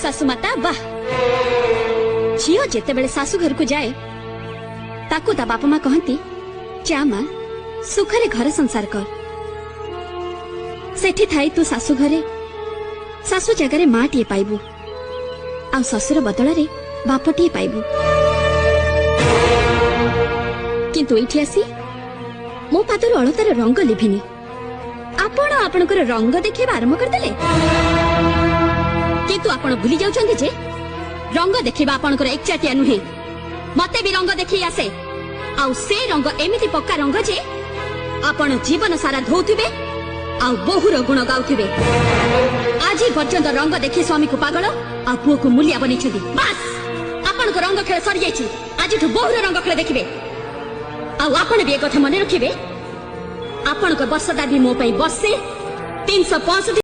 सासु माता वाह झील जेते बेले सासु घर को जाए ताकू ता बापा माँ कहती जा माँ सुखरे घर संसार कर सेठी थाई तू सासु घरे सासु जगार माँ टीए पाइबू आ ससुर बदल बाप टीए पाइबू किंतु एठी आसी मो पादर अलतार रंग लिभिनी आपण आपणकर रंग देखिबा आरंभ करदेले किंतु आपण भूली जाउछन्ती जे रंग देखिबा आपणकर एकचाटिया नुहे मते भी रंग देखि आसे आउ से रंग एमिति पक्का रंग जे आपण जीवन सारा धोउथिबे आउ बहुर गुण गाउथिबे आज पर्यंत रंग देखि स्वामी को पागल आ पुओ को मूल्य बनिछथि बस आपण को रंग खेल सरी जाइछि आज बहुर रंग खेल देखिबे आउ आपण भी एक कथा मन रखिबे आपण को वर्षदा भी मो पई बसे 365